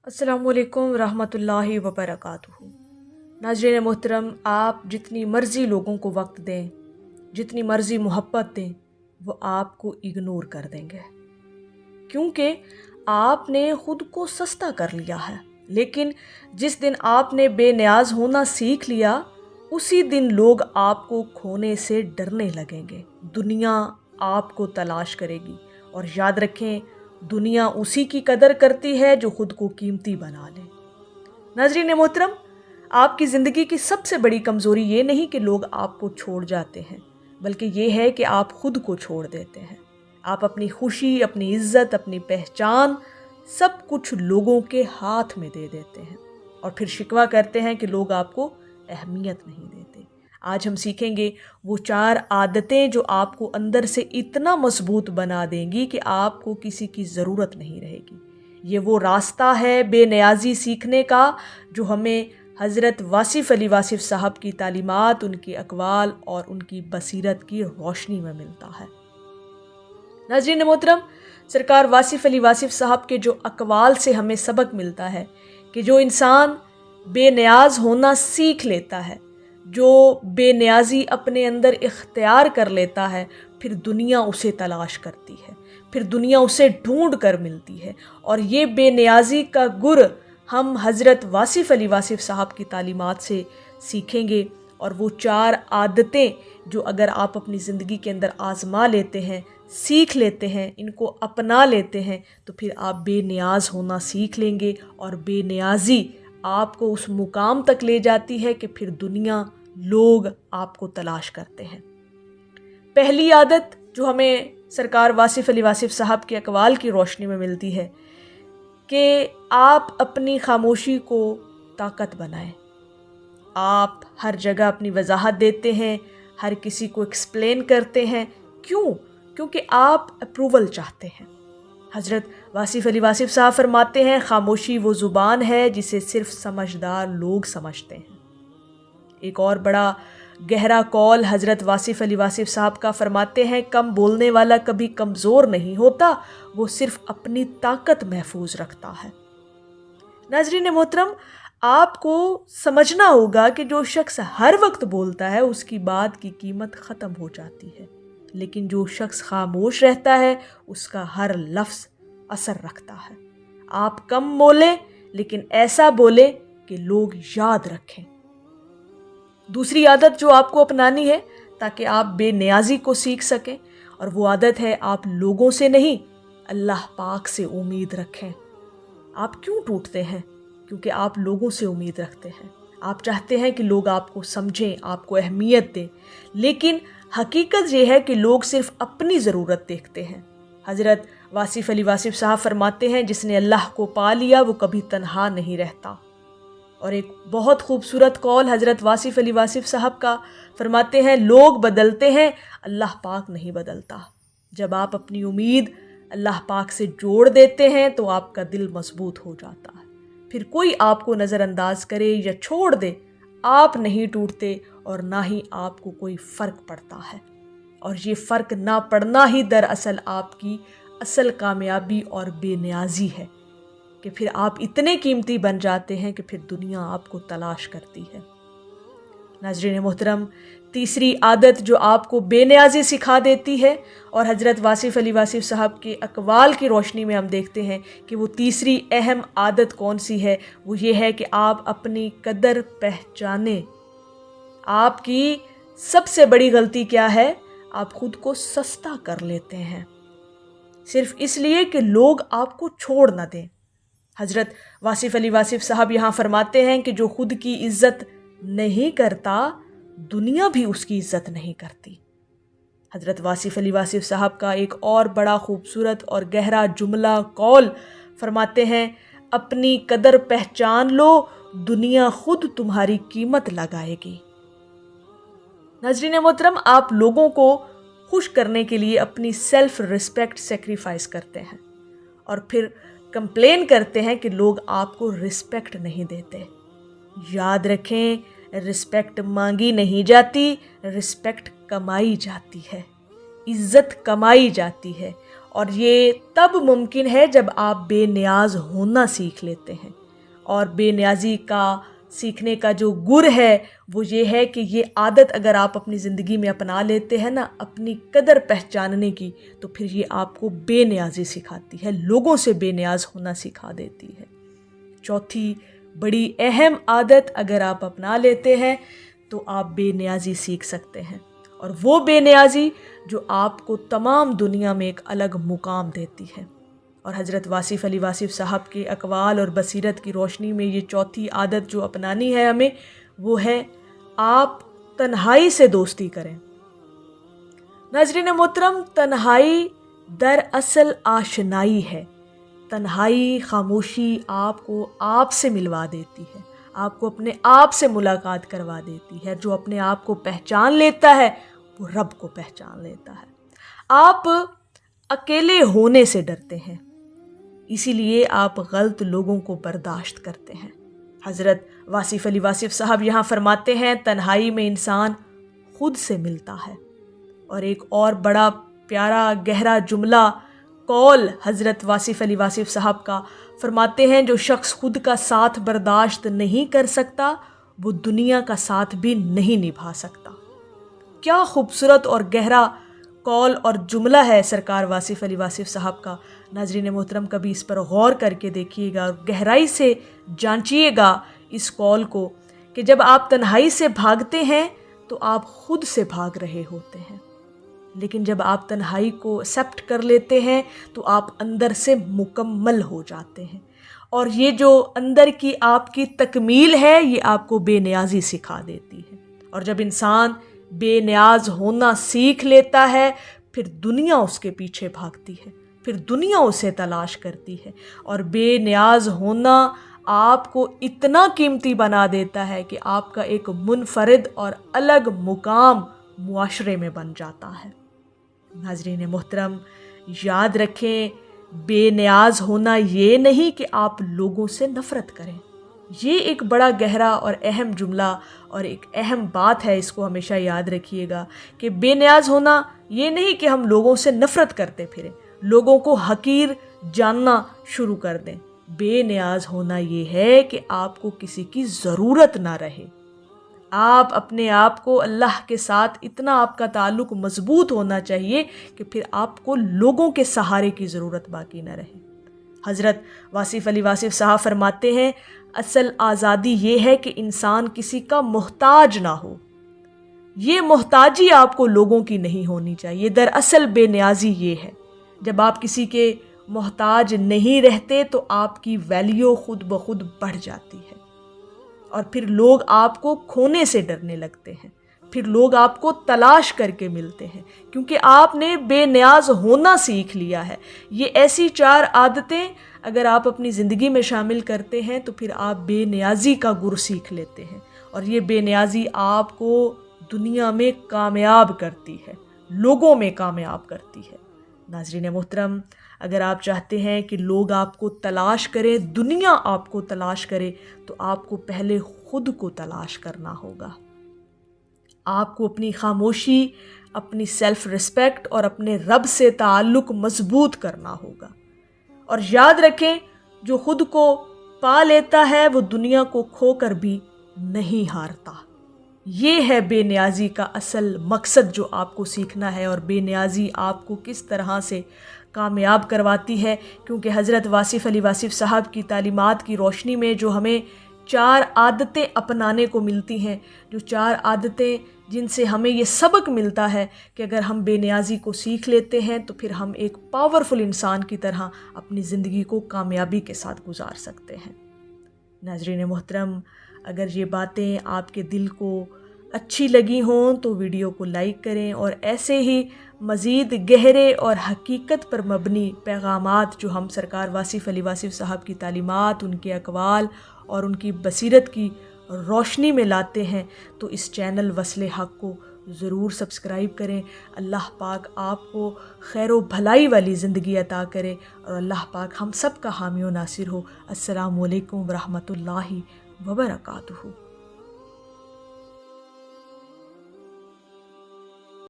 अस्सलामुअलैकुम रहमतुल्लाहि वबरकातुहू। नाज़रीन मोहतरम, आप जितनी मर्ज़ी लोगों को वक्त दें, जितनी मर्ज़ी मोहब्बत दें, वो आपको इग्नोर कर देंगे, क्योंकि आपने ख़ुद को सस्ता कर लिया है। लेकिन जिस दिन आपने बेनियाज होना सीख लिया, उसी दिन लोग आपको खोने से डरने लगेंगे। दुनिया आपको तलाश करेगी। और याद रखें, दुनिया उसी की कदर करती है जो खुद को कीमती बना ले। नाज़रीन मोहतरम, आपकी ज़िंदगी की सबसे बड़ी कमज़ोरी ये नहीं कि लोग आपको छोड़ जाते हैं, बल्कि ये है कि आप खुद को छोड़ देते हैं। आप अपनी खुशी, अपनी इज़्ज़त, अपनी पहचान सब कुछ लोगों के हाथ में दे देते हैं और फिर शिकवा करते हैं कि लोग आपको अहमियत नहीं देते। आज हम सीखेंगे वो 4 आदतें जो आपको अंदर से इतना मजबूत बना देंगी कि आपको किसी की ज़रूरत नहीं रहेगी। ये वो रास्ता है बेनियाज़ी सीखने का जो हमें हज़रत वासिफ़ अली वासिफ़ साहब की तालीमात, उनके अक़वाल और उनकी बसीरत की रोशनी में मिलता है। नाज़रीन मोहतरम, सरकार वासिफ़ अली वासिफ़ साहब के जो अक़वाल से हमें सबक मिलता है कि जो इंसान बेनियाज़ होना सीख लेता है, जो बेनियाज़ी अपने अंदर इख्तियार कर लेता है, फिर दुनिया उसे तलाश करती है, फिर दुनिया उसे ढूंढ कर मिलती है। और ये बेनियाज़ी का गुर हम हज़रत वासिफ़ अली वासिफ़ साहब की तालीमात से सीखेंगे। और वो 4 आदतें जो अगर आप अपनी ज़िंदगी के अंदर आज़मा लेते हैं, सीख लेते हैं, इनको अपना लेते हैं, तो फिर आप बेनियाज़ होना सीख लेंगे। और बेनियाज़ी आपको उस मुकाम तक ले जाती है कि फिर दुनिया, लोग आपको तलाश करते हैं। पहली आदत जो हमें सरकार वासिफ़ अली वासिफ़ साहब के अक़वाल की रोशनी में मिलती है कि आप अपनी खामोशी को ताकत बनाएं। आप हर जगह अपनी वजाहत देते हैं, हर किसी को एक्सप्लेन करते हैं। क्यों? क्योंकि आप अप्रूवल चाहते हैं। हज़रत वासिफ़ अली वासिफ़ साहब फरमाते हैं, खामोशी वो ज़ुबान है जिसे सिर्फ समझदार लोग समझते हैं। एक और बड़ा गहरा कौल हज़रत वासिफ़ अली वासिफ़ साहब का फरमाते हैं, कम बोलने वाला कभी कमज़ोर नहीं होता, वो सिर्फ अपनी ताकत महफूज रखता है। नाज़रीन मोहतरम, आपको समझना होगा कि जो शख्स हर वक्त बोलता है उसकी बात की कीमत ख़त्म हो जाती है, लेकिन जो शख्स खामोश रहता है उसका हर लफ्ज़ असर रखता है। आप कम बोलें, लेकिन ऐसा बोलें कि लोग याद रखें। दूसरी आदत जो आपको अपनानी है ताकि आप बेनियाज़ी को सीख सकें, और वो आदत है आप लोगों से नहीं, अल्लाह पाक से उम्मीद रखें। आप क्यों टूटते हैं? क्योंकि आप लोगों से उम्मीद रखते हैं। आप चाहते हैं कि लोग आपको समझें, आपको अहमियत दें, लेकिन हकीकत ये है कि लोग सिर्फ अपनी ज़रूरत देखते हैं। हज़रत वासिफ़ अली वासिफ़ साहब फरमाते हैं, जिसने अल्लाह को पा लिया वो कभी तन्हा नहीं रहता। और एक बहुत खूबसूरत कौल हज़रत वासिफ़ अली वासिफ़ साहब का फरमाते हैं, लोग बदलते हैं, अल्लाह पाक नहीं बदलता। जब आप अपनी उम्मीद अल्लाह पाक से जोड़ देते हैं तो आपका दिल मजबूत हो जाता है। फिर कोई आपको नज़रअंदाज करे या छोड़ दे, आप नहीं टूटते और ना ही आपको कोई फ़र्क पड़ता है। और ये फ़र्क ना पड़ना ही दरअसल आपकी असल कामयाबी और बेनियाज़ी है कि फिर आप इतने कीमती बन जाते हैं कि फिर दुनिया आपको तलाश करती है। नाज़रीन मोहतरम, तीसरी आदत जो आपको बेनियाज़ी सिखा देती है, और हज़रत वासिफ़ अली वासिफ़ साहब के अक़वाल की रोशनी में हम देखते हैं कि वो तीसरी अहम आदत कौन सी है, वो ये है कि आप अपनी कदर पहचानें। आपकी सबसे बड़ी गलती क्या है? आप खुद को सस्ता कर लेते हैं सिर्फ इसलिए कि लोग आपको छोड़ ना दें। हज़रत वासिफ़ अली वासिफ़ साहब यहाँ फरमाते हैं कि जो खुद की इज़्ज़त नहीं करता, दुनिया भी उसकी इज़्ज़त नहीं करती। हज़रत वासिफ़ अली वासिफ़ साहब का एक और बड़ा खूबसूरत और गहरा जुमला कौल फरमाते हैं, अपनी कदर पहचान लो, दुनिया खुद तुम्हारी कीमत लगाएगी। नाज़रीन मोहतरम, आप लोगों को खुश करने के लिए अपनी सेल्फ रिस्पेक्ट सेक्रीफाइस करते हैं और फिर कंप्लेन करते हैं कि लोग आपको रिस्पेक्ट नहीं देते। याद रखें, रिस्पेक्ट मांगी नहीं जाती, रिस्पेक्ट कमाई जाती है, इज़्ज़त कमाई जाती है। اور یہ تب ممکن ہے جب آپ بے نیاز ہونا سیکھ لیتے ہیں. اور بے نیازی کا سیکھنے کا جو گر ہے وہ یہ ہے کہ یہ عادت اگر آپ اپنی زندگی میں اپنا لیتے ہیں نا اپنی قدر پہچاننے کی، تو پھر یہ آپ کو بے نیازی سکھاتی ہے، لوگوں سے بے نیاز ہونا سکھا دیتی ہے. چوتھی بڑی اہم عادت اگر آپ اپنا لیتے ہیں تو آپ بے نیازی سیکھ سکتے ہیں، اور وہ بے نیازی جو آپ کو تمام دنیا میں ایک الگ مقام دیتی ہے. اور حضرت واصف علی واصف صاحب کے اقوال اور بصیرت کی روشنی میں یہ چوتھی عادت جو اپنانی ہے ہمیں، وہ ہے آپ تنہائی سے دوستی کریں. ناظرین محترم، تنہائی دراصل آشنائی ہے. تنہائی، خاموشی آپ کو آپ سے ملوا دیتی ہے، آپ کو اپنے آپ سے ملاقات کروا دیتی ہے. جو اپنے آپ کو پہچان لیتا ہے وہ رب کو پہچان لیتا ہے. آپ اکیلے ہونے سے ڈرتے ہیں، اسی لیے آپ غلط لوگوں کو برداشت کرتے ہیں. حضرت واصف علی واصف صاحب یہاں فرماتے ہیں تنہائی میں انسان خود سے ملتا ہے. اور ایک اور بڑا پیارا گہرا جملہ قول حضرت واصف علی واصف صاحب کا فرماتے ہیں، جو شخص خود کا ساتھ برداشت نہیں کر سکتا وہ دنیا کا ساتھ بھی نہیں نبھا سکتا. کیا خوبصورت اور گہرا قول اور جملہ ہے سرکار واصف علی واصف صاحب کا. ناظرین محترم، کبھی اس پر غور کر کے دیکھیے گا اور گہرائی سے جانچیے گا اس قول کو کہ جب آپ تنہائی سے بھاگتے ہیں تو آپ خود سے بھاگ رہے ہوتے ہیں، لیکن جب آپ تنہائی کو ایکسیپٹ کر لیتے ہیں تو آپ اندر سے مکمل ہو جاتے ہیں. اور یہ جو اندر کی آپ کی تکمیل ہے یہ آپ کو بے نیازی سکھا دیتی ہے. اور جب انسان بے نیاز ہونا سیکھ لیتا ہے پھر دنیا اس کے پیچھے بھاگتی ہے، پھر دنیا اسے تلاش کرتی ہے. اور بے نیاز ہونا آپ کو اتنا قیمتی بنا دیتا ہے کہ آپ کا ایک منفرد اور الگ مقام معاشرے میں بن جاتا ہے. ناظرین محترم، یاد رکھیں بے نیاز ہونا یہ نہیں کہ آپ لوگوں سے نفرت کریں. یہ ایک بڑا گہرا اور اہم جملہ اور ایک اہم بات ہے، اس کو ہمیشہ یاد رکھیے گا کہ بے نیاز ہونا یہ نہیں کہ ہم لوگوں سے نفرت کرتے پھریں، لوگوں کو حقیر جاننا شروع کر دیں. بے نیاز ہونا یہ ہے کہ آپ کو کسی کی ضرورت نہ رہے. آپ اپنے آپ کو اللہ کے ساتھ اتنا آپ کا تعلق مضبوط ہونا چاہیے کہ پھر آپ کو لوگوں کے سہارے کی ضرورت باقی نہ رہے. حضرت واصف علی واصف صاحب فرماتے ہیں اصل آزادی یہ ہے کہ انسان کسی کا محتاج نہ ہو. یہ محتاجی آپ کو لوگوں کی نہیں ہونی چاہیے. دراصل بے نیازی یہ ہے جب آپ کسی کے محتاج نہیں رہتے تو آپ کی ویلیو خود بخود بڑھ جاتی ہے، اور پھر لوگ آپ کو کھونے سے ڈرنے لگتے ہیں، پھر لوگ آپ کو تلاش کر کے ملتے ہیں کیونکہ آپ نے بے نیاز ہونا سیکھ لیا ہے. یہ ایسی 4 عادتیں اگر آپ اپنی زندگی میں شامل کرتے ہیں تو پھر آپ بے نیازی کا گر سیکھ لیتے ہیں، اور یہ بے نیازی آپ کو دنیا میں کامیاب کرتی ہے، لوگوں میں کامیاب کرتی ہے. ناظرین محترم، اگر آپ چاہتے ہیں کہ لوگ آپ کو تلاش کریں، دنیا آپ کو تلاش کرے، تو آپ کو پہلے خود کو تلاش کرنا ہوگا. آپ کو اپنی خاموشی، اپنی سیلف ریسپیکٹ اور اپنے رب سے تعلق مضبوط کرنا ہوگا. اور یاد رکھیں جو خود کو پا لیتا ہے وہ دنیا کو کھو کر بھی نہیں ہارتا. یہ ہے بے نیازی کا اصل مقصد جو آپ کو سیکھنا ہے، اور بے نیازی آپ کو کس طرح سے کامیاب کرواتی ہے. کیونکہ حضرت واصف علی واصف صاحب کی تعلیمات کی روشنی میں جو ہمیں 4 عادتیں اپنانے کو ملتی ہیں، جو 4 عادتیں جن سے ہمیں یہ سبق ملتا ہے کہ اگر ہم بے نیازی کو سیکھ لیتے ہیں تو پھر ہم ایک پاورفل انسان کی طرح اپنی زندگی کو کامیابی کے ساتھ گزار سکتے ہیں. ناظرین محترم، اگر یہ باتیں آپ کے دل کو اچھی لگی ہوں تو ویڈیو کو لائک کریں، اور ایسے ہی مزید گہرے اور حقیقت پر مبنی پیغامات جو ہم سرکار واصف علی واصف صاحب کی تعلیمات، ان کے اقوال اور ان کی بصیرت کی روشنی میں لاتے ہیں تو اس چینل وصل حق کو ضرور سبسکرائب کریں. اللہ پاک آپ کو خیر و بھلائی والی زندگی عطا کرے، اور اللہ پاک ہم سب کا حامی و ناصر ہو. السلام علیکم ورحمۃ اللہ وبرکاتہ.